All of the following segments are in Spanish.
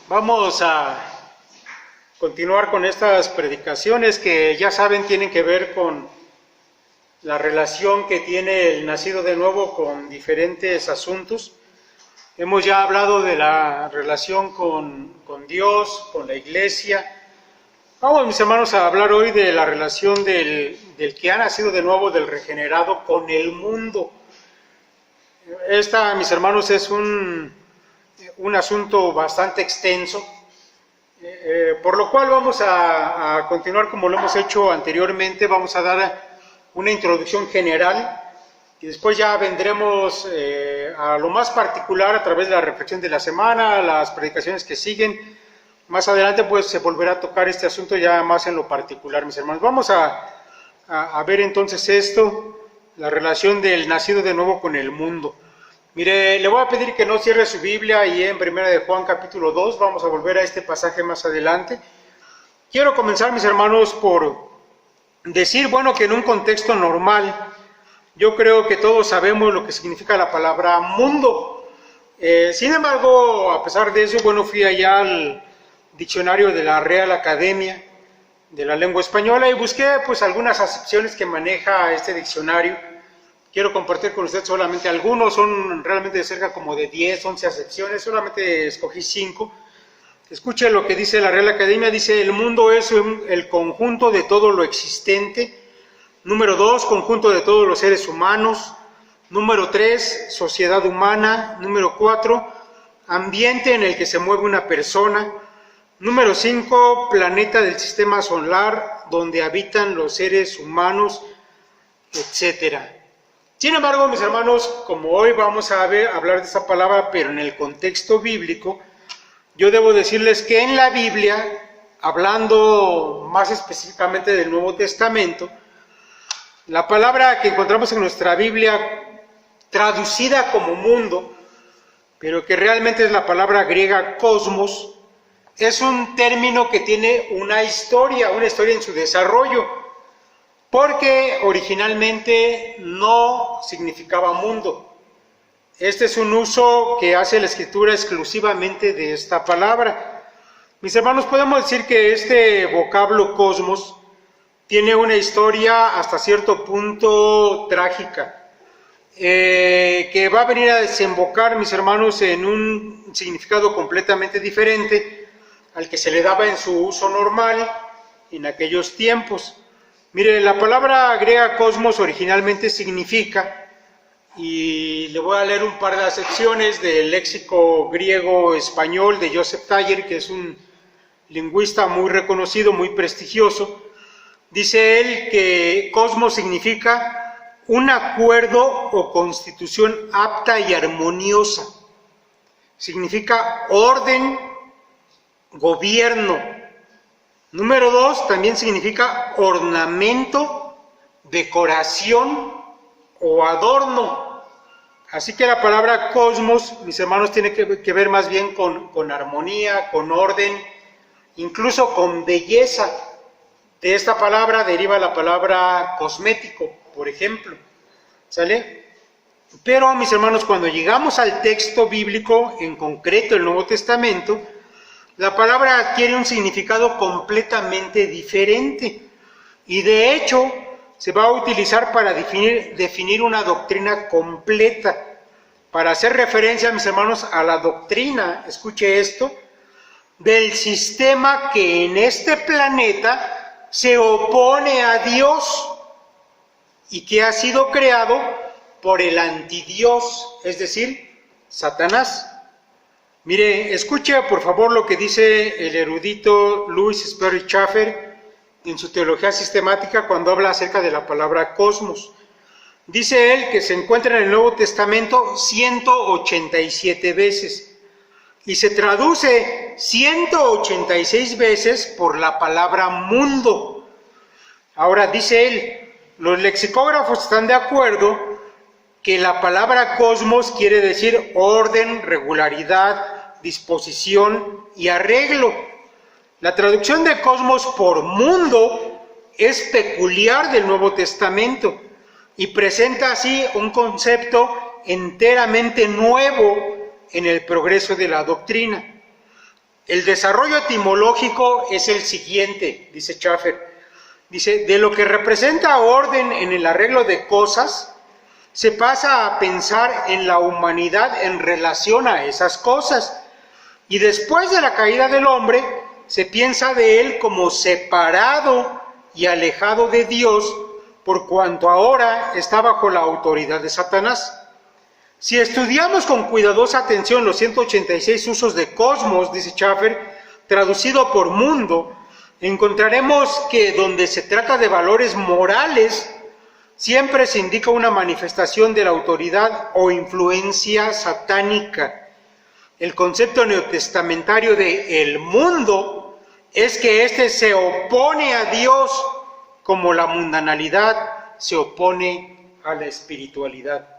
Vamos a continuar con estas predicaciones que ya saben tienen que ver con la relación que tiene el nacido de nuevo con diferentes asuntos. Hemos ya hablado de la relación con Dios, con la iglesia. Vamos, mis hermanos, a hablar hoy de la relación del que ha nacido de nuevo, del regenerado, con el mundo. Esta, mis hermanos, es un asunto bastante extenso, por lo cual vamos a continuar como lo hemos hecho anteriormente. Vamos a dar una introducción general y después ya vendremos a lo más particular a través de la reflexión de la semana, las predicaciones que siguen. Más adelante pues se volverá a tocar este asunto ya más en lo particular, mis hermanos. Vamos a ver entonces esto, la relación del nacido de nuevo con el mundo. Mire, le voy a pedir que no cierre su Biblia ahí en 1 de Juan capítulo 2, vamos a volver a este pasaje más adelante. Quiero comenzar, mis hermanos, por decir, bueno, que en un contexto normal, yo creo que todos sabemos lo que significa la palabra mundo. Sin embargo, a pesar de eso, bueno, fui allá al diccionario de la Real Academia de la Lengua Española y busqué pues algunas acepciones que maneja este diccionario. Quiero compartir con ustedes solamente algunos, son realmente de cerca como de 10, 11 acepciones, solamente escogí 5. Escuche lo que dice la Real Academia, dice: el mundo es el conjunto de todo lo existente. Número 2, conjunto de todos los seres humanos. Número 3, sociedad humana. Número 4, ambiente en el que se mueve una persona. Número 5, planeta del sistema solar donde habitan los seres humanos, etcétera. Sin embargo, mis hermanos, como hoy vamos a hablar de esta palabra, pero en el contexto bíblico, yo debo decirles que en la Biblia, hablando más específicamente del Nuevo Testamento, la palabra que encontramos en nuestra Biblia, traducida como mundo, pero que realmente es la palabra griega cosmos, es un término que tiene una historia en su desarrollo, porque originalmente no significaba mundo. Este es un uso que hace la Escritura exclusivamente de esta palabra. Mis hermanos, podemos decir que este vocablo cosmos tiene una historia hasta cierto punto trágica, que va a venir a desembocar, mis hermanos, en un significado completamente diferente al que se le daba en su uso normal en aquellos tiempos. Mire, la palabra griega cosmos originalmente significa, y le voy a leer un par de acepciones del léxico griego-español de Joseph Taylor, que es un lingüista muy reconocido, muy prestigioso. Dice él que cosmos significa un acuerdo o constitución apta y armoniosa. Significa orden, gobierno. Número 2, también significa ornamento, decoración o adorno. Así que la palabra cosmos, mis hermanos, tiene que ver más bien con armonía, con orden, incluso con belleza. De esta palabra deriva la palabra cosmético, por ejemplo. ¿Sale? Pero, mis hermanos, cuando llegamos al texto bíblico, en concreto el Nuevo Testamento, la palabra adquiere un significado completamente diferente y de hecho se va a utilizar para definir una doctrina completa, para hacer referencia, mis hermanos, a la doctrina, escuche esto, del sistema que en este planeta se opone a Dios y que ha sido creado por el antidios, es decir, Satanás. Mire, escuche por favor lo que dice el erudito Louis Sperry Chafer en su teología sistemática cuando habla acerca de la palabra cosmos. Dice él que se encuentra en el Nuevo Testamento 187 veces y se traduce 186 veces por la palabra mundo. Ahora, dice él, los lexicógrafos están de acuerdo que la palabra cosmos quiere decir orden, regularidad, disposición y arreglo. La traducción de cosmos por mundo es peculiar del Nuevo Testamento y presenta así un concepto enteramente nuevo en el progreso de la doctrina. El desarrollo etimológico es el siguiente, dice Schaffer. Dice, de lo que representa orden en el arreglo de cosas, se pasa a pensar en la humanidad en relación a esas cosas. Y después de la caída del hombre, se piensa de él como separado y alejado de Dios, por cuanto ahora está bajo la autoridad de Satanás. Si estudiamos con cuidadosa atención los 186 usos de cosmos, dice Schaffer, traducido por mundo, encontraremos que donde se trata de valores morales, siempre se indica una manifestación de la autoridad o influencia satánica. El concepto neotestamentario de el mundo es que éste se opone a Dios como la mundanalidad se opone a la espiritualidad.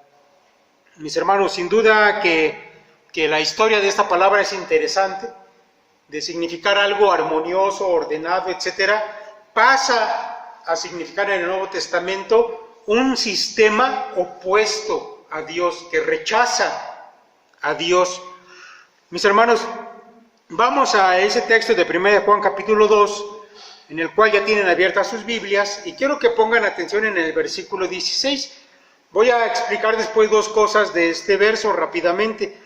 Mis hermanos, sin duda que la historia de esta palabra es interesante, de significar algo armonioso, ordenado, etcétera, pasa a significar en el Nuevo Testamento un sistema opuesto a Dios, que rechaza a Dios. Mis hermanos, vamos a ese texto de 1 Juan capítulo 2, en el cual ya tienen abiertas sus Biblias, y quiero que pongan atención en el versículo 16. Voy a explicar después dos cosas de este verso rápidamente.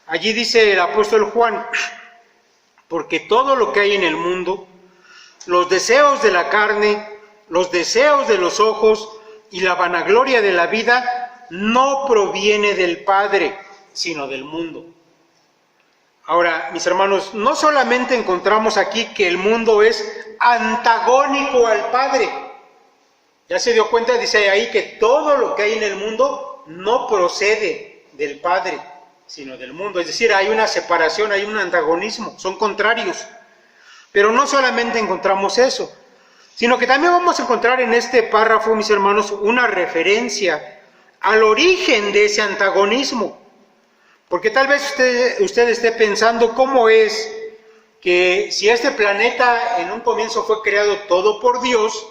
Allí dice el apóstol Juan, porque todo lo que hay en el mundo, los deseos de la carne, los deseos de los ojos y la vanagloria de la vida, no proviene del Padre, sino del mundo. Ahora, mis hermanos, no solamente encontramos aquí que el mundo es antagónico al Padre. Ya se dio cuenta, dice ahí, que todo lo que hay en el mundo no procede del Padre, sino del mundo. Es decir, hay una separación, hay un antagonismo, son contrarios. Pero no solamente encontramos eso, sino que también vamos a encontrar en este párrafo, mis hermanos, una referencia al origen de ese antagonismo. Porque tal vez usted esté pensando cómo es que si este planeta en un comienzo fue creado todo por Dios,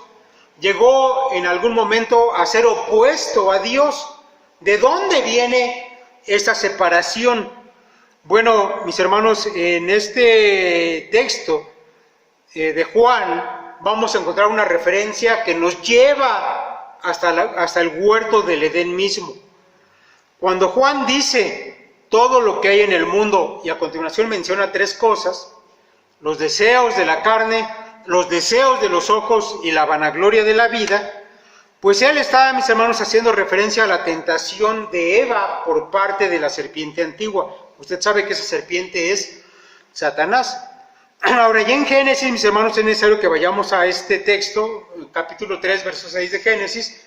llegó en algún momento a ser opuesto a Dios. ¿De dónde viene esta separación? Bueno, mis hermanos, en este texto de Juan vamos a encontrar una referencia que nos lleva hasta el huerto del Edén mismo. Cuando Juan dice todo lo que hay en el mundo, y a continuación menciona tres cosas: los deseos de la carne, los deseos de los ojos y la vanagloria de la vida, pues él está, mis hermanos, haciendo referencia a la tentación de Eva por parte de la serpiente antigua. Usted sabe que esa serpiente es Satanás. Ahora, ya en Génesis, mis hermanos, es necesario que vayamos a este texto, capítulo 3, verso 6 de Génesis,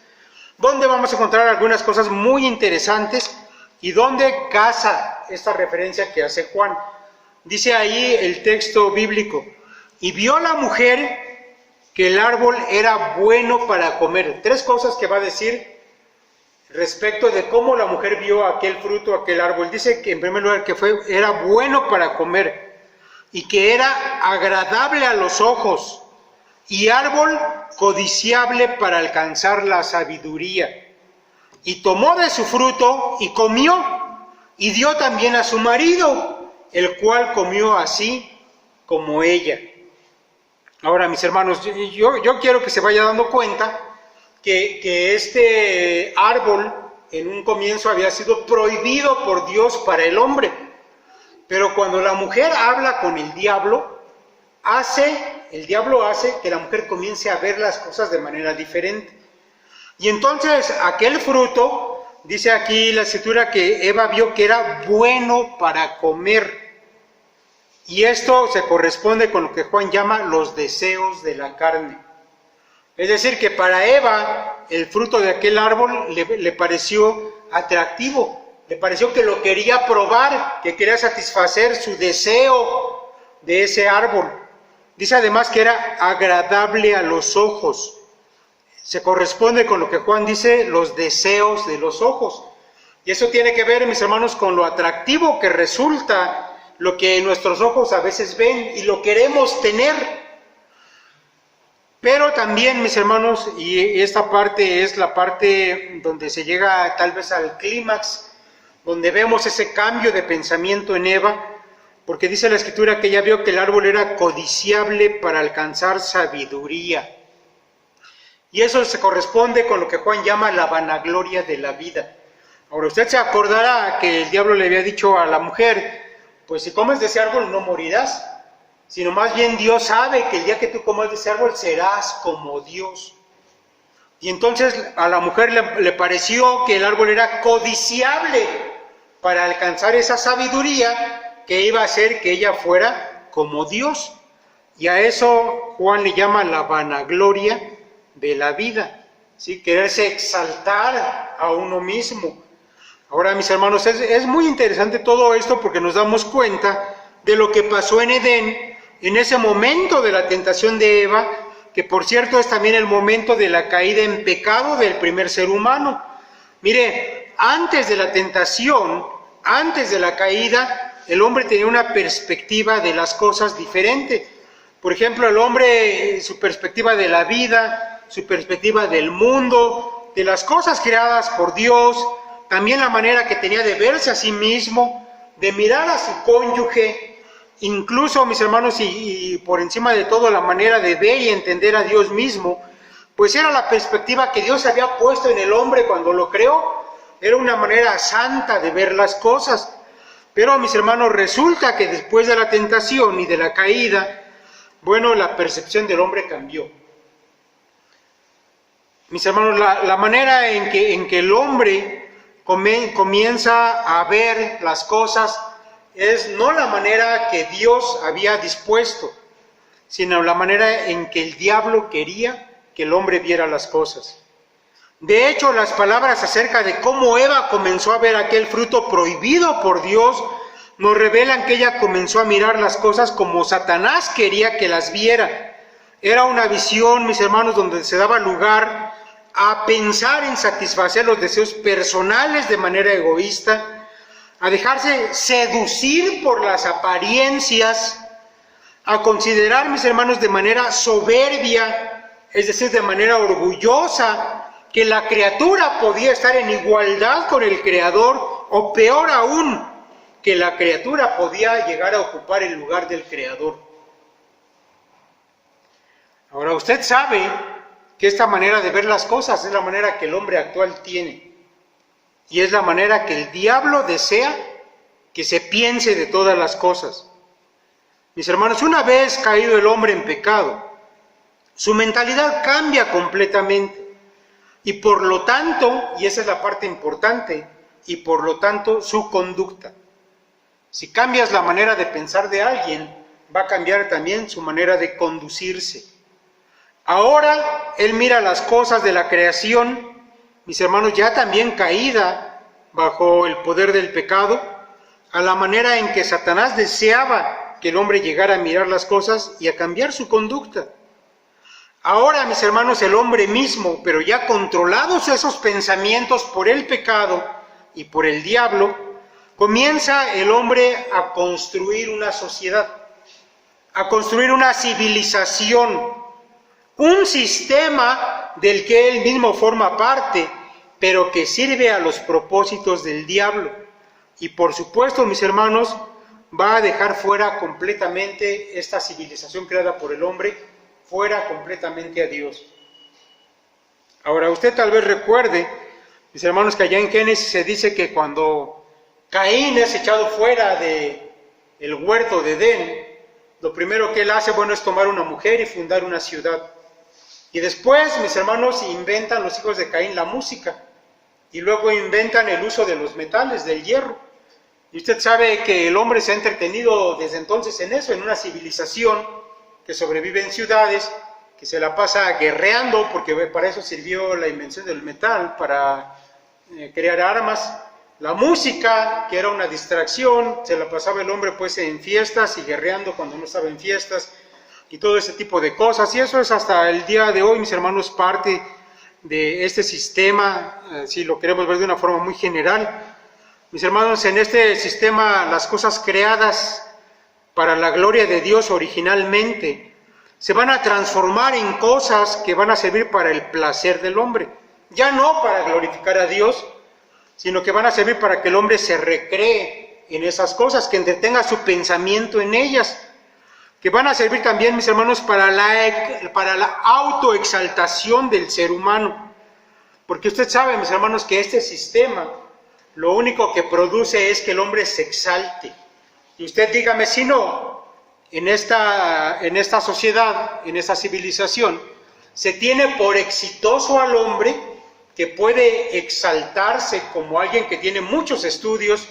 donde vamos a encontrar algunas cosas muy interesantes y donde casa esta referencia que hace Juan. Dice ahí el texto bíblico: y vio la mujer que el árbol era bueno para comer. Tres cosas que va a decir respecto de cómo la mujer vio aquel fruto, aquel árbol. Dice que en primer lugar que era bueno para comer y que era agradable a los ojos y árbol codiciable para alcanzar la sabiduría. Y tomó de su fruto y comió, y dio también a su marido, el cual comió así como ella. Ahora, mis hermanos, yo quiero que se vaya dando cuenta que este árbol en un comienzo había sido prohibido por Dios para el hombre. Pero cuando la mujer habla con el diablo, el diablo hace que la mujer comience a ver las cosas de manera diferente. Y entonces aquel fruto, dice aquí la escritura que Eva vio que era bueno para comer. Y esto se corresponde con lo que Juan llama los deseos de la carne. Es decir, que para Eva el fruto de aquel árbol le pareció atractivo, le pareció que lo quería probar, que quería satisfacer su deseo de ese árbol. Dice además que era agradable a los ojos. Se corresponde con lo que Juan dice, los deseos de los ojos. Y eso tiene que ver, mis hermanos, con lo atractivo que resulta lo que nuestros ojos a veces ven y lo queremos tener. Pero también, mis hermanos, y esta parte es la parte donde se llega tal vez al clímax, donde vemos ese cambio de pensamiento en Eva, porque dice la Escritura que ella vio que el árbol era codiciable para alcanzar sabiduría. Y eso se corresponde con lo que Juan llama la vanagloria de la vida. Ahora, usted se acordará que el diablo le había dicho a la mujer, pues si comes de ese árbol no morirás, sino más bien Dios sabe que el día que tú comas de ese árbol serás como Dios. Y entonces a la mujer le pareció que el árbol era codiciable para alcanzar esa sabiduría que iba a hacer que ella fuera como Dios. Y a eso Juan le llama la vanagloria de la vida, ¿sí? Quererse exaltar a uno mismo. Ahora, mis hermanos, es muy interesante todo esto porque nos damos cuenta de lo que pasó en Edén, en ese momento de la tentación de Eva, que por cierto es también el momento de la caída en pecado del primer ser humano. Mire, antes de la tentación, antes de la caída, el hombre tenía una perspectiva de las cosas diferente. Por ejemplo, el hombre, su perspectiva de la vida, su perspectiva del mundo, de las cosas creadas por Dios, también la manera que tenía de verse a sí mismo, de mirar a su cónyuge, incluso, mis hermanos, y por encima de todo la manera de ver y entender a Dios mismo, pues era la perspectiva que Dios había puesto en el hombre cuando lo creó. Era una manera santa de ver las cosas. Pero, mis hermanos, resulta que después de la tentación y de la caída, bueno, la percepción del hombre cambió. Mis hermanos, la manera en que el hombre comienza a ver las cosas es no la manera que Dios había dispuesto, sino la manera en que el diablo quería que el hombre viera las cosas. De hecho, las palabras acerca de cómo Eva comenzó a ver aquel fruto prohibido por Dios nos revelan que ella comenzó a mirar las cosas como Satanás quería que las viera. Era una visión, mis hermanos, donde se daba lugar a pensar en satisfacer los deseos personales de manera egoísta, a dejarse seducir por las apariencias, a considerar, mis hermanos, de manera soberbia, es decir, de manera orgullosa, que la criatura podía estar en igualdad con el Creador, o peor aún, que la criatura podía llegar a ocupar el lugar del Creador. Ahora, usted sabe que esta manera de ver las cosas es la manera que el hombre actual tiene, y es la manera que el diablo desea que se piense de todas las cosas. Mis hermanos, una vez caído el hombre en pecado, su mentalidad cambia completamente, y por lo tanto, y esa es la parte importante, y por lo tanto su conducta. Si cambias la manera de pensar de alguien, va a cambiar también su manera de conducirse. Ahora él mira las cosas de la creación, mis hermanos, ya también caída bajo el poder del pecado, a la manera en que Satanás deseaba que el hombre llegara a mirar las cosas y a cambiar su conducta. Ahora, mis hermanos, el hombre mismo, pero ya controlados esos pensamientos por el pecado y por el diablo, comienza el hombre a construir una sociedad, a construir una civilización, un sistema del que él mismo forma parte, pero que sirve a los propósitos del diablo. Y por supuesto, mis hermanos, va a dejar fuera completamente esta civilización creada por el hombre, fuera completamente a Dios. Ahora, usted tal vez recuerde, mis hermanos, que allá en Génesis se dice que cuando Caín es echado fuera del huerto de Edén, lo primero que él hace, bueno, es tomar una mujer y fundar una ciudad. Y después, mis hermanos, inventan los hijos de Caín la música, y luego inventan el uso de los metales, del hierro. Y usted sabe que el hombre se ha entretenido desde entonces en eso, en una civilización que sobrevive en ciudades, que se la pasa guerreando, porque para eso sirvió la invención del metal, para crear armas. La música, que era una distracción, se la pasaba el hombre pues en fiestas y guerreando cuando no estaba en fiestas, y todo ese tipo de cosas. Y eso es hasta el día de hoy, mis hermanos, parte de este sistema, si lo queremos ver de una forma muy general. Mis hermanos, en este sistema las cosas creadas para la gloria de Dios originalmente se van a transformar en cosas que van a servir para el placer del hombre, ya no para glorificar a Dios, sino que van a servir para que el hombre se recree en esas cosas, que entretenga su pensamiento en ellas, que van a servir también, mis hermanos, para la autoexaltación del ser humano. Porque usted sabe, mis hermanos, que este sistema lo único que produce es que el hombre se exalte. Y usted dígame si no, en esta sociedad, en esta civilización, se tiene por exitoso al hombre que puede exaltarse como alguien que tiene muchos estudios,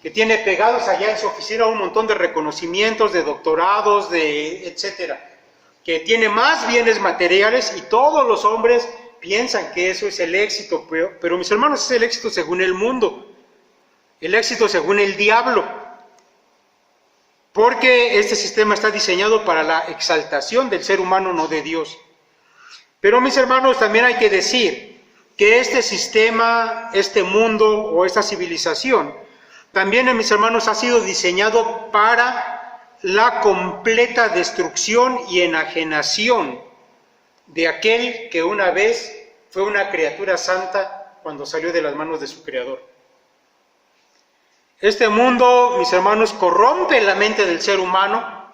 que tiene pegados allá en su oficina un montón de reconocimientos, de doctorados, etcétera, que tiene más bienes materiales, y todos los hombres piensan que eso es el éxito, pero mis hermanos, es el éxito según el mundo, el éxito según el diablo, porque este sistema está diseñado para la exaltación del ser humano, no de Dios. Pero mis hermanos, también hay que decir que este sistema, este mundo o esta civilización, también, mis hermanos, ha sido diseñado para la completa destrucción y enajenación de aquel que una vez fue una criatura santa cuando salió de las manos de su Creador. Este mundo, mis hermanos, corrompe la mente del ser humano,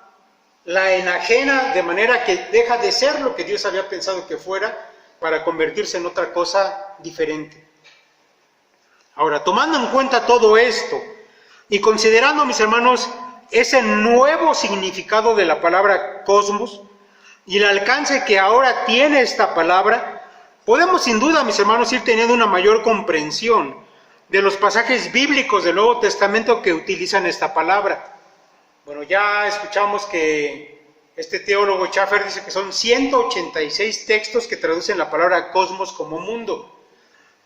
la enajena de manera que deja de ser lo que Dios había pensado que fuera para convertirse en otra cosa diferente. Ahora, tomando en cuenta todo esto y considerando, mis hermanos, ese nuevo significado de la palabra cosmos y el alcance que ahora tiene esta palabra, podemos sin duda, mis hermanos, ir teniendo una mayor comprensión de los pasajes bíblicos del Nuevo Testamento que utilizan esta palabra. Bueno, ya escuchamos que este teólogo Schaffer dice que son 186 textos que traducen la palabra cosmos como mundo.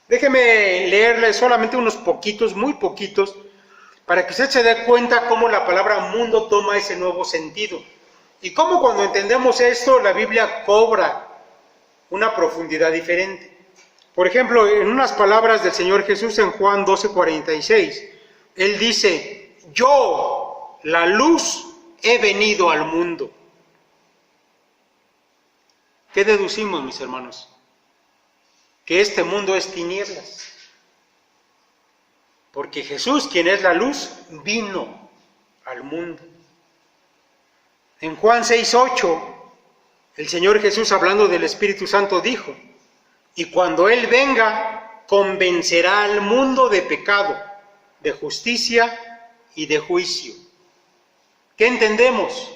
Déjeme leerle solamente unos poquitos, muy poquitos, para que usted se dé cuenta cómo la palabra mundo toma ese nuevo sentido. Y cómo cuando entendemos esto, la Biblia cobra una profundidad diferente. Por ejemplo, en unas palabras del Señor Jesús en Juan 12:46, Él dice, yo, la luz, he venido al mundo. ¿Qué deducimos, mis hermanos? Que este mundo es tinieblas. Porque Jesús, quien es la luz, vino al mundo. En Juan 6:8, el Señor Jesús, hablando del Espíritu Santo, dijo, y cuando Él venga, convencerá al mundo de pecado, de justicia y de juicio. ¿Qué entendemos?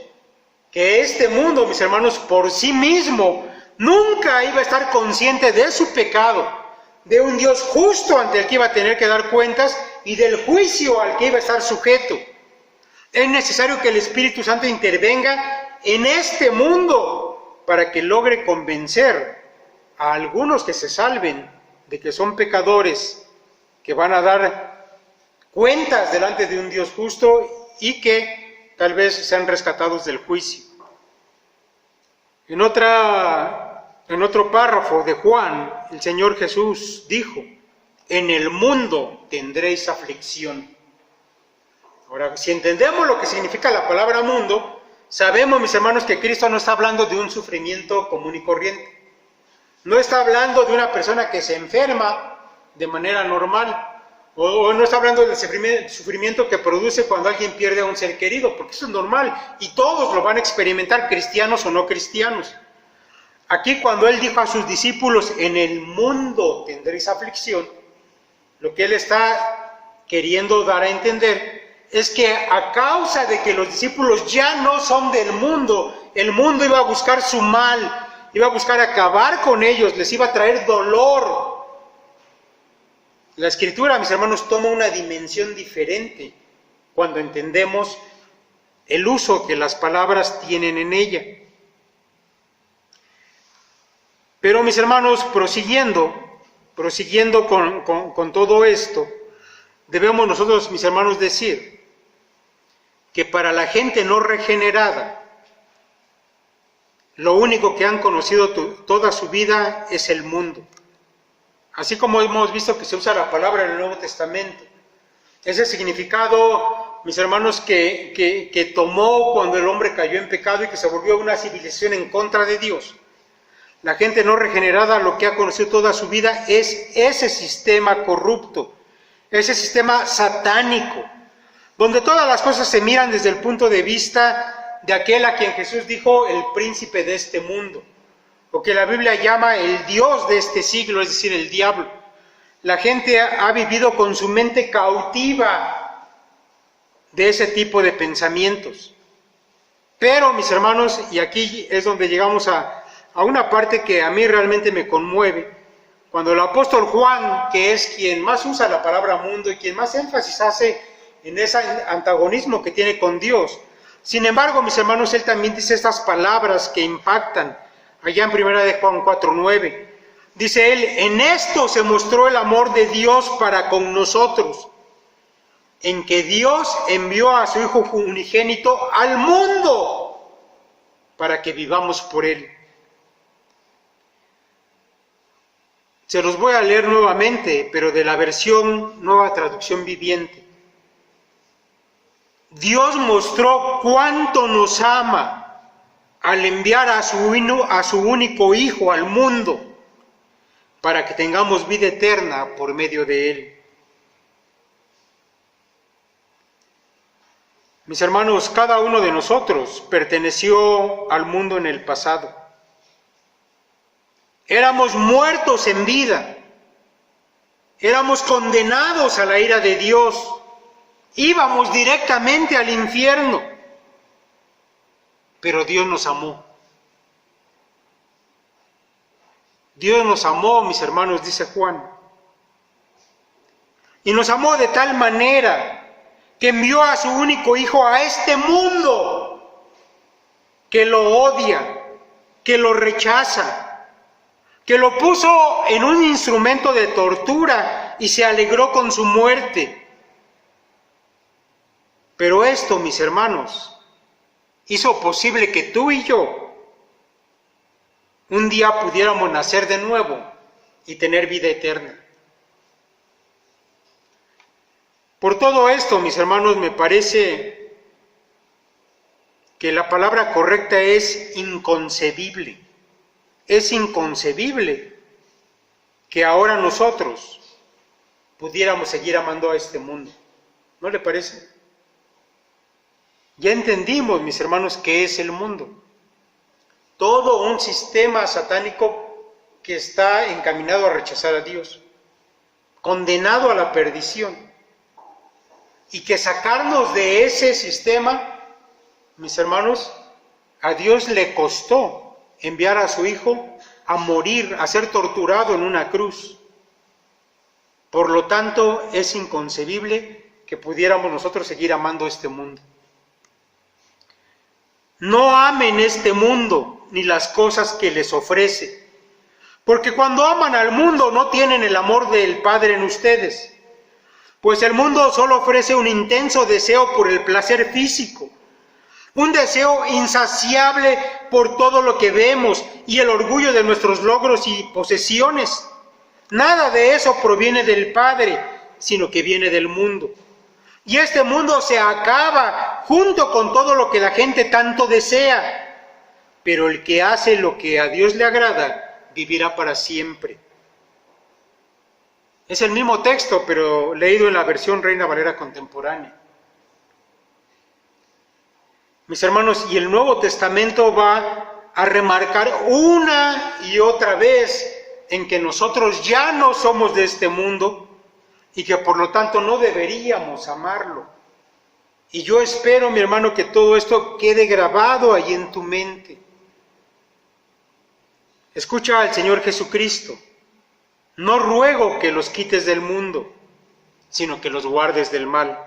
Que este mundo, mis hermanos, por sí mismo, nunca iba a estar consciente de su pecado, de un Dios justo ante el que iba a tener que dar cuentas y del juicio al que iba a estar sujeto. Es necesario que el Espíritu Santo intervenga en este mundo para que logre convencer a algunos que se salven de que son pecadores, que van a dar cuentas delante de un Dios justo y que tal vez sean rescatados del juicio. En otro párrafo de Juan, el Señor Jesús dijo, en el mundo tendréis aflicción. Ahora, si entendemos lo que significa la palabra mundo, sabemos, mis hermanos, que Cristo no está hablando de un sufrimiento común y corriente. No está hablando de una persona que se enferma de manera normal, o no está hablando del sufrimiento que produce cuando alguien pierde a un ser querido, porque eso es normal y todos lo van a experimentar, cristianos o no cristianos. Aquí, cuando Él dijo a sus discípulos, en el mundo tendréis aflicción, lo que Él está queriendo dar a entender es que a causa de que los discípulos ya no son del mundo, el mundo iba a buscar su mal, iba a buscar acabar con ellos, les iba a traer dolor. La Escritura, mis hermanos, toma una dimensión diferente cuando entendemos el uso que las palabras tienen en ella. Pero, mis hermanos, prosiguiendo con todo esto, debemos nosotros, mis hermanos, decir que para la gente no regenerada, lo único que han conocido toda su vida es el mundo. Así como hemos visto que se usa la palabra en el Nuevo Testamento. Ese significado, mis hermanos, que tomó cuando el hombre cayó en pecado y que se volvió una civilización en contra de Dios. La gente no regenerada lo que ha conocido toda su vida es ese sistema corrupto, ese sistema satánico, donde todas las cosas se miran desde el punto de vista de aquel a quien Jesús dijo el príncipe de este mundo, o que la Biblia llama el Dios de este siglo, es decir, el diablo. La gente ha vivido con su mente cautiva de ese tipo de pensamientos. Pero, mis hermanos, y aquí es donde llegamos a una parte que a mí realmente me conmueve, cuando el apóstol Juan, que es quien más usa la palabra mundo y quien más énfasis hace en ese antagonismo que tiene con Dios, sin embargo, mis hermanos, él también dice estas palabras que impactan, allá en 1 de Juan 4:9, dice él: en esto se mostró el amor de Dios para con nosotros, en que Dios envió a su Hijo unigénito al mundo para que vivamos por él. Se los voy a leer nuevamente, pero de la versión Nueva Traducción Viviente. Dios mostró cuánto nos ama al enviar a su único Hijo al mundo para que tengamos vida eterna por medio de él. Mis hermanos, cada uno de nosotros perteneció al mundo en el pasado. Éramos muertos en vida, éramos condenados a la ira de Dios, íbamos directamente al infierno, pero Dios nos amó. Dios nos amó, mis hermanos, dice Juan, y nos amó de tal manera que envió a su único Hijo a este mundo, que lo odia, que lo rechaza, que lo puso en un instrumento de tortura y se alegró con su muerte. Pero esto, mis hermanos, hizo posible que tú y yo un día pudiéramos nacer de nuevo y tener vida eterna. Por todo esto, mis hermanos, me parece que la palabra correcta es inconcebible. Es inconcebible que ahora nosotros pudiéramos seguir amando a este mundo. ¿No le parece? Ya entendimos, mis hermanos, qué es el mundo. Todo un sistema satánico que está encaminado a rechazar a Dios, condenado a la perdición. Y que sacarnos de ese sistema, mis hermanos, a Dios le costó enviar a su Hijo a morir, a ser torturado en una cruz. Por lo tanto, es inconcebible que pudiéramos nosotros seguir amando este mundo. No amen este mundo ni las cosas que les ofrece, porque cuando aman al mundo no tienen el amor del Padre en ustedes, pues el mundo solo ofrece un intenso deseo por el placer físico, un deseo insaciable por todo lo que vemos y el orgullo de nuestros logros y posesiones. Nada de eso proviene del Padre, sino que viene del mundo. Y este mundo se acaba junto con todo lo que la gente tanto desea. Pero el que hace lo que a Dios le agrada, vivirá para siempre. Es el mismo texto, pero leído en la versión Reina Valera contemporánea. Mis hermanos, y el Nuevo Testamento va a remarcar una y otra vez en que nosotros ya no somos de este mundo y que por lo tanto no deberíamos amarlo. Y yo espero, mi hermano, que todo esto quede grabado ahí en tu mente. Escucha al Señor Jesucristo: no ruego que los quites del mundo, sino que los guardes del mal.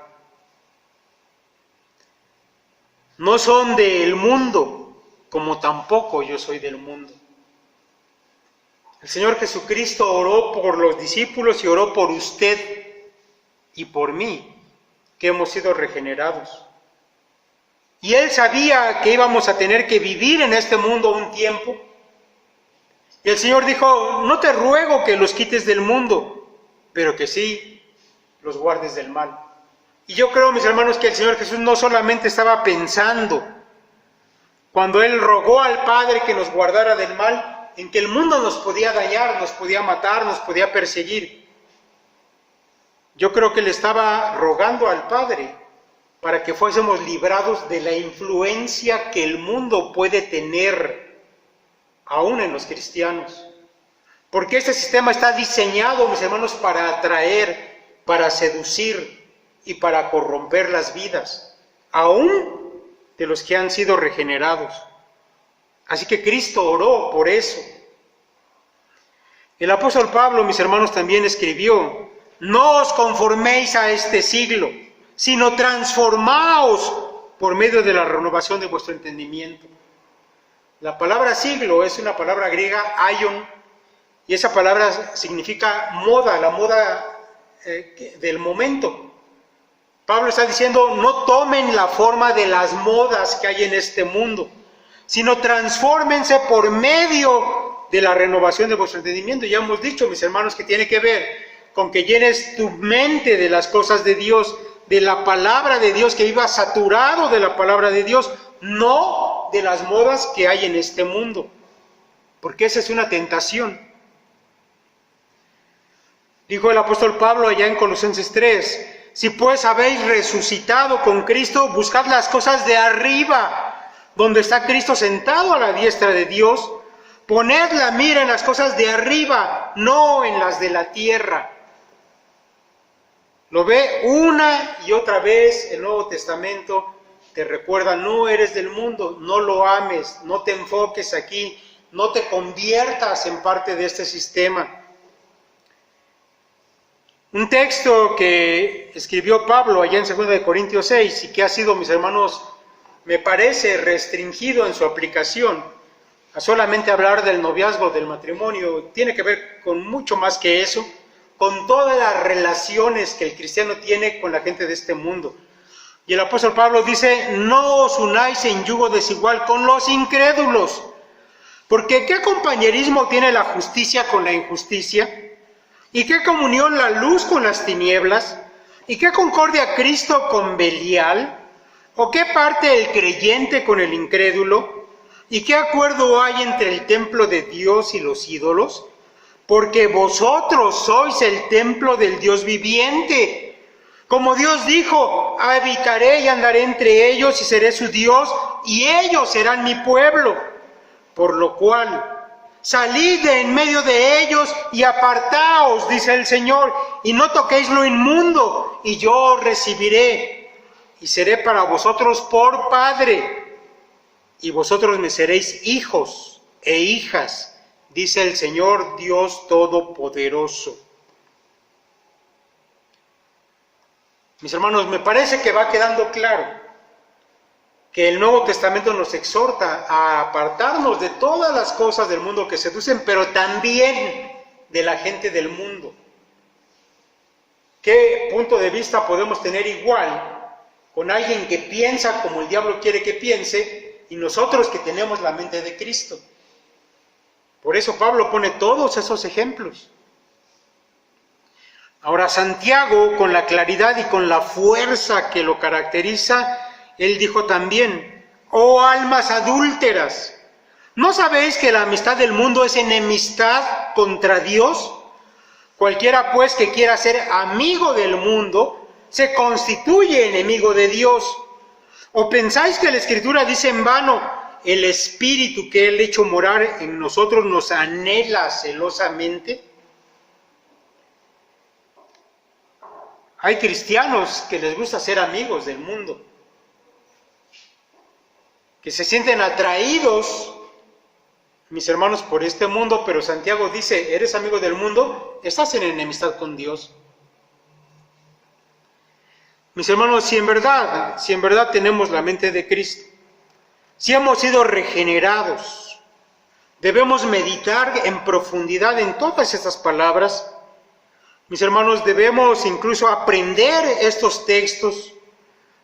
No son del mundo, como tampoco yo soy del mundo. El Señor Jesucristo oró por los discípulos y oró por usted y por mí, que hemos sido regenerados. Y Él sabía que íbamos a tener que vivir en este mundo un tiempo. Y el Señor dijo: no te ruego que los quites del mundo, pero que sí los guardes del mal. Y yo creo, mis hermanos, que el Señor Jesús no solamente estaba pensando, cuando Él rogó al Padre que nos guardara del mal, en que el mundo nos podía dañar, nos podía matar, nos podía perseguir. Yo creo que Él estaba rogando al Padre para que fuésemos librados de la influencia que el mundo puede tener aún en los cristianos. Porque este sistema está diseñado, mis hermanos, para atraer, para seducir y para corromper las vidas, aún de los que han sido regenerados. Así que Cristo oró por eso. El apóstol Pablo, mis hermanos, también escribió: no os conforméis a este siglo, sino transformaos por medio de la renovación de vuestro entendimiento. La palabra siglo es una palabra griega, aion, y esa palabra significa moda, la moda del momento. Pablo está diciendo: no tomen la forma de las modas que hay en este mundo, sino transfórmense por medio de la renovación de vuestro entendimiento. Ya hemos dicho, mis hermanos, que tiene que ver con que llenes tu mente de las cosas de Dios, de la palabra de Dios, que vivas saturado de la palabra de Dios, no de las modas que hay en este mundo, porque esa es una tentación. Dijo el apóstol Pablo allá en Colosenses 3, si pues habéis resucitado con Cristo, buscad las cosas de arriba, donde está Cristo sentado a la diestra de Dios. Poned la mira en las cosas de arriba, no en las de la tierra. Lo ve una y otra vez el Nuevo Testamento, te recuerda: no eres del mundo, no lo ames, no te enfoques aquí, no te conviertas en parte de este sistema. Un texto que escribió Pablo allá en 2 Corintios 6 y que ha sido, mis hermanos, me parece restringido en su aplicación a solamente hablar del noviazgo, del matrimonio, tiene que ver con mucho más que eso, con todas las relaciones que el cristiano tiene con la gente de este mundo. Y el apóstol Pablo dice: no os unáis en yugo desigual con los incrédulos, porque ¿qué compañerismo tiene la justicia con la injusticia? ¿Y qué comunión la luz con las tinieblas? ¿Y qué concordia Cristo con Belial? ¿O qué parte el creyente con el incrédulo? ¿Y qué acuerdo hay entre el templo de Dios y los ídolos? Porque vosotros sois el templo del Dios viviente. Como Dios dijo: habitaré y andaré entre ellos y seré su Dios, y ellos serán mi pueblo. Por lo cual, salid de en medio de ellos y apartaos, dice el Señor, y no toquéis lo inmundo, y yo os recibiré, y seré para vosotros por Padre, y vosotros me seréis hijos e hijas, dice el Señor Dios Todopoderoso. Mis hermanos, me parece que va quedando claro que el Nuevo Testamento nos exhorta a apartarnos de todas las cosas del mundo que seducen, pero también de la gente del mundo. ¿Qué punto de vista podemos tener igual con alguien que piensa como el diablo quiere que piense y nosotros que tenemos la mente de Cristo? Por eso Pablo pone todos esos ejemplos. Ahora, Santiago, con la claridad y con la fuerza que lo caracteriza, él dijo también: oh almas adúlteras, ¿no sabéis que la amistad del mundo es enemistad contra Dios? Cualquiera pues que quiera ser amigo del mundo, se constituye enemigo de Dios. ¿O pensáis que la Escritura dice en vano: el Espíritu que Él ha hecho morar en nosotros nos anhela celosamente? Hay cristianos que les gusta ser amigos del mundo, que se sienten atraídos, mis hermanos, por este mundo, pero Santiago dice: eres amigo del mundo, estás en enemistad con Dios. Mis hermanos, si en verdad tenemos la mente de Cristo, si hemos sido regenerados, debemos meditar en profundidad en todas estas palabras. Mis hermanos, debemos incluso aprender estos textos,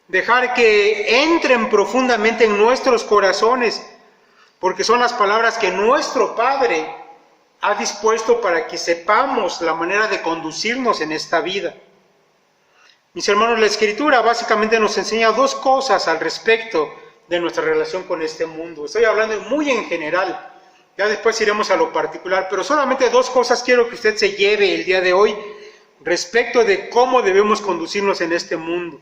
dejar que entren profundamente en nuestros corazones, porque son las palabras que nuestro Padre ha dispuesto para que sepamos la manera de conducirnos en esta vida. Mis hermanos, la Escritura básicamente nos enseña dos cosas al respecto de nuestra relación con este mundo. Estoy hablando muy en general, ya después iremos a lo particular, pero solamente dos cosas quiero que usted se lleve el día de hoy respecto de cómo debemos conducirnos en este mundo.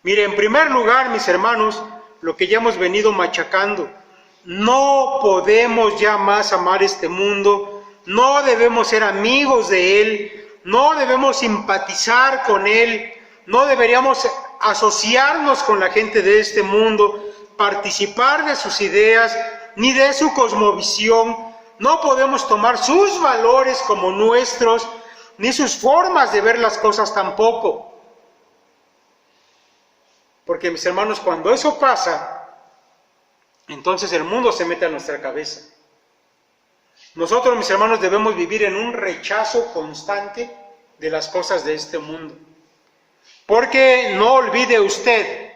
Mire, en primer lugar, mis hermanos, lo que ya hemos venido machacando, no podemos ya más amar este mundo, no debemos ser amigos de él, no debemos simpatizar con él, no deberíamos asociarnos con la gente de este mundo, participar de sus ideas, ni de su cosmovisión. No podemos tomar sus valores como nuestros, ni sus formas de ver las cosas tampoco. Porque, mis hermanos, cuando eso pasa, entonces el mundo se mete a nuestra cabeza. Nosotros, mis hermanos, debemos vivir en un rechazo constante de las cosas de este mundo. Porque no olvide usted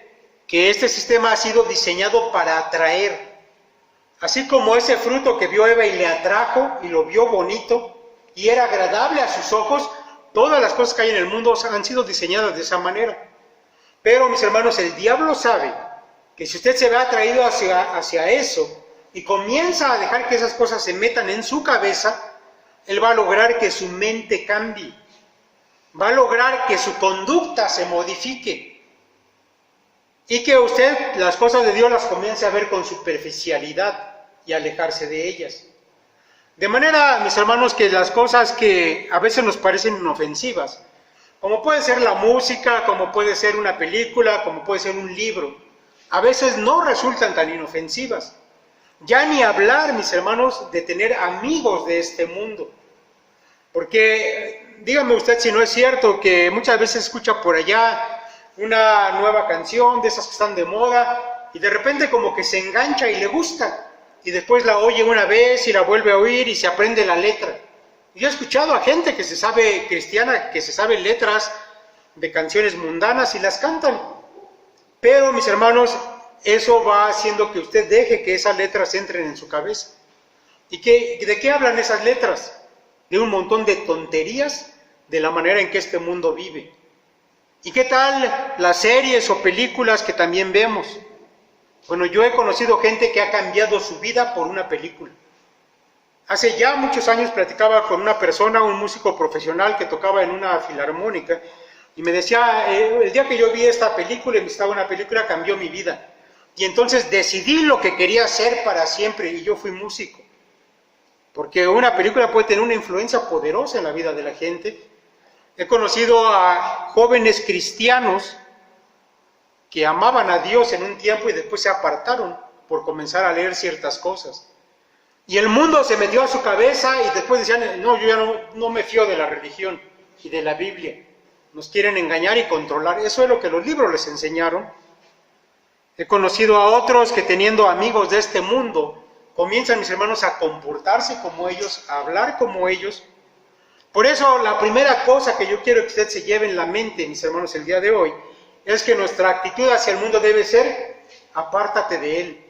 que este sistema ha sido diseñado para atraer. Así como ese fruto que vio Eva y le atrajo y lo vio bonito y era agradable a sus ojos, todas las cosas que hay en el mundo han sido diseñadas de esa manera. Pero, mis hermanos, el diablo sabe que si usted se ve atraído hacia eso y comienza a dejar que esas cosas se metan en su cabeza, él va a lograr que su mente cambie, va a lograr que su conducta se modifique y que usted las cosas de Dios las comience a ver con superficialidad y alejarse de ellas. De manera, mis hermanos, que las cosas que a veces nos parecen inofensivas, como puede ser la música, como puede ser una película, como puede ser un libro, a veces no resultan tan inofensivas. Ya ni hablar, mis hermanos, de tener amigos de este mundo. Porque, dígame usted si no es cierto que muchas veces escucha por allá una nueva canción, de esas que están de moda, y de repente como que se engancha y le gusta, y después la oye una vez y la vuelve a oír y se aprende la letra. Yo he escuchado a gente que se sabe cristiana, que se sabe letras de canciones mundanas y las cantan. Pero, mis hermanos, eso va haciendo que usted deje que esas letras entren en su cabeza. ¿Y de qué hablan esas letras? De un montón de tonterías de la manera en que este mundo vive. ¿Y qué tal las series o películas que también vemos? Bueno, yo he conocido gente que ha cambiado su vida por una película. Hace ya muchos años platicaba con una persona, un músico profesional que tocaba en una filarmónica, y me decía, el día que yo vi esta película, y estaba una película, cambió mi vida. Y entonces decidí lo que quería hacer para siempre, y yo fui músico. Porque una película puede tener una influencia poderosa en la vida de la gente. He conocido a jóvenes cristianos que amaban a Dios en un tiempo y después se apartaron por comenzar a leer ciertas cosas. Y el mundo se metió a su cabeza y después decían, no, yo ya no me fío de la religión y de la Biblia. Nos quieren engañar y controlar. Eso es lo que los libros les enseñaron. He conocido a otros que teniendo amigos de este mundo, comienzan, mis hermanos, a comportarse como ellos, a hablar como ellos. Por eso la primera cosa que yo quiero que usted se lleve en la mente, mis hermanos, el día de hoy, es que nuestra actitud hacia el mundo debe ser, apártate de él.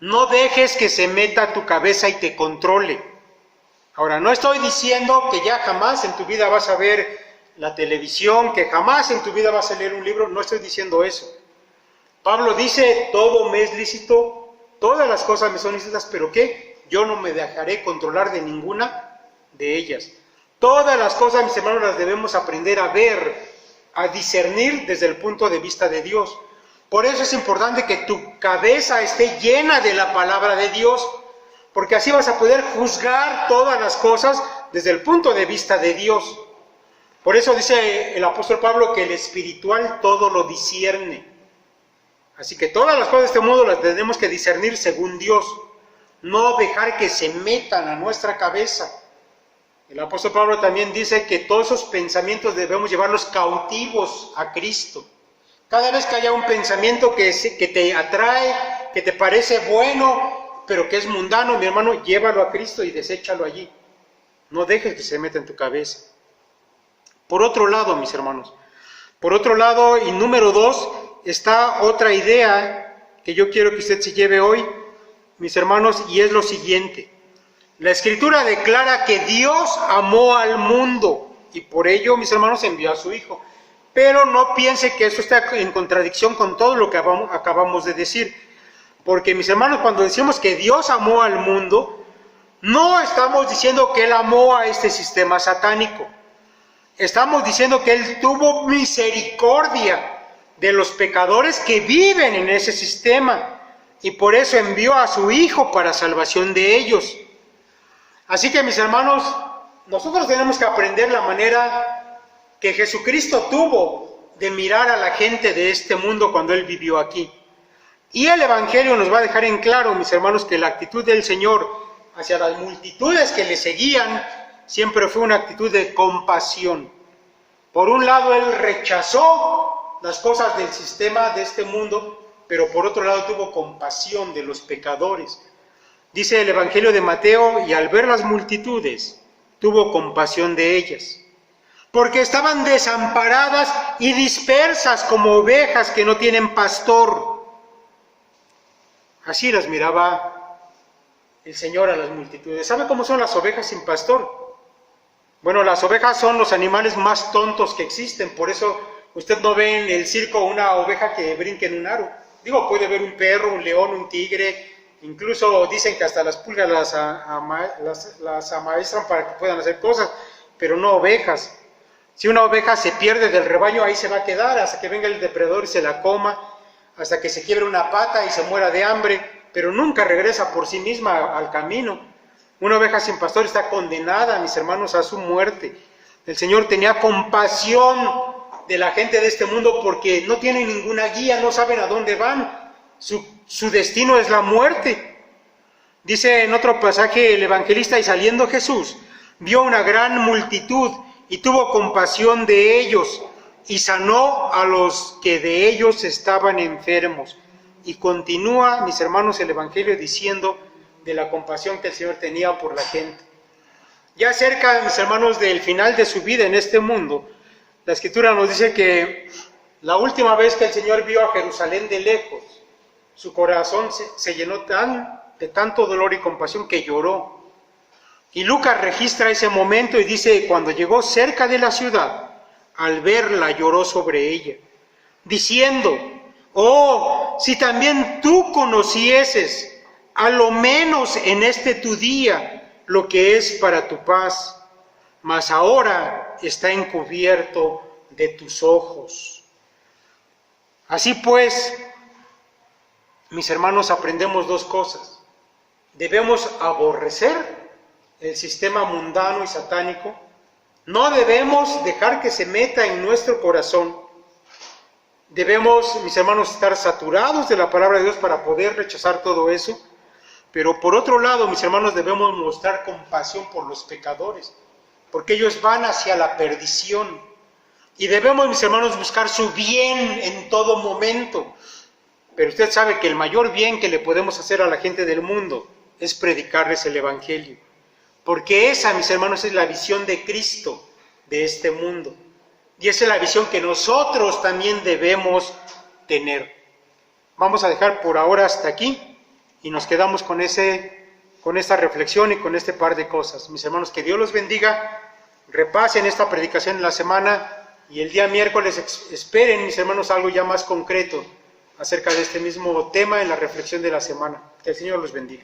No dejes que se meta a tu cabeza y te controle. Ahora, no estoy diciendo que ya jamás en tu vida vas a ver la televisión, que jamás en tu vida vas a leer un libro, no estoy diciendo eso. Pablo dice, todo me es lícito, todas las cosas me son lícitas, pero ¿qué? Yo no me dejaré controlar de ninguna de ellas. Todas las cosas, mis hermanos, las debemos aprender a ver, a discernir desde el punto de vista de Dios. Por eso es importante que tu cabeza esté llena de la palabra de Dios, porque así vas a poder juzgar todas las cosas desde el punto de vista de Dios. Por eso dice el apóstol Pablo que el espiritual todo lo discierne. Así que todas las cosas de este mundo las tenemos que discernir según Dios, no dejar que se metan a nuestra cabeza. El apóstol Pablo también dice que todos esos pensamientos debemos llevarlos cautivos a Cristo. Cada vez que haya un pensamiento que te atrae, que te parece bueno, pero que es mundano, mi hermano, llévalo a Cristo y deséchalo allí. No dejes que se meta en tu cabeza. Por otro lado, mis hermanos, por otro lado, y número 2, está otra idea que yo quiero que usted se lleve hoy, mis hermanos, y es lo siguiente. La Escritura declara que Dios amó al mundo y por ello, mis hermanos, envió a su Hijo. Pero no piense que eso está en contradicción con todo lo que acabamos de decir. Porque, mis hermanos, cuando decimos que Dios amó al mundo, no estamos diciendo que Él amó a este sistema satánico. Estamos diciendo que Él tuvo misericordia de los pecadores que viven en ese sistema, y por eso envió a su Hijo para salvación de ellos. Así que, mis hermanos, nosotros tenemos que aprender la manera que Jesucristo tuvo de mirar a la gente de este mundo cuando Él vivió aquí. Y el Evangelio nos va a dejar en claro, mis hermanos, que la actitud del Señor hacia las multitudes que le seguían siempre fue una actitud de compasión. Por un lado, Él rechazó las cosas del sistema de este mundo, pero por otro lado tuvo compasión de los pecadores. Dice el Evangelio de Mateo, y al ver las multitudes, tuvo compasión de ellas, porque estaban desamparadas y dispersas como ovejas que no tienen pastor. Así las miraba el Señor a las multitudes. ¿Sabe cómo son las ovejas sin pastor? Bueno, las ovejas son los animales más tontos que existen, por eso usted no ve en el circo una oveja que brinque en un aro. Digo, puede ver un perro, un león, un tigre, incluso dicen que hasta las pulgas las amaestran para que puedan hacer cosas, pero no ovejas. Si una oveja se pierde del rebaño, ahí se va a quedar hasta que venga el depredador y se la coma, hasta que se quiebre una pata y se muera de hambre, pero nunca regresa por sí misma al camino. Una oveja sin pastor está condenada, mis hermanos, a su muerte. El Señor tenía compasión de la gente de este mundo porque no tienen ninguna guía, no saben a dónde van. Su destino es la muerte. Dice en otro pasaje el evangelista, y saliendo Jesús, vio una gran multitud y tuvo compasión de ellos, y sanó a los que de ellos estaban enfermos. Y continúa, mis hermanos, el Evangelio diciendo de la compasión que el Señor tenía por la gente. Ya cerca, mis hermanos, del final de su vida en este mundo, la Escritura nos dice que la última vez que el Señor vio a Jerusalén de lejos, su corazón se llenó de tanto dolor y compasión que lloró. Y Lucas registra ese momento y dice, cuando llegó cerca de la ciudad, al verla lloró sobre ella, diciendo, oh, si también tú conocieses, a lo menos en este tu día, lo que es para tu paz, mas ahora está encubierto de tus ojos. Así pues, mis hermanos, aprendemos dos cosas. Debemos aborrecer el sistema mundano y satánico. No debemos dejar que se meta en nuestro corazón. Debemos, mis hermanos, estar saturados de la palabra de Dios para poder rechazar todo eso. Pero por otro lado, mis hermanos, debemos mostrar compasión por los pecadores, porque ellos van hacia la perdición. Y debemos, mis hermanos, buscar su bien en todo momento. Pero usted sabe que el mayor bien que le podemos hacer a la gente del mundo es predicarles el Evangelio. Porque esa, mis hermanos, es la visión de Cristo de este mundo. Y esa es la visión que nosotros también debemos tener. Vamos a dejar por ahora hasta aquí y nos quedamos con esta reflexión y con este par de cosas. Mis hermanos, que Dios los bendiga. Repasen esta predicación en la semana y el día miércoles esperen, mis hermanos, algo ya más concreto acerca de este mismo tema en la reflexión de la semana. Que el Señor los bendiga.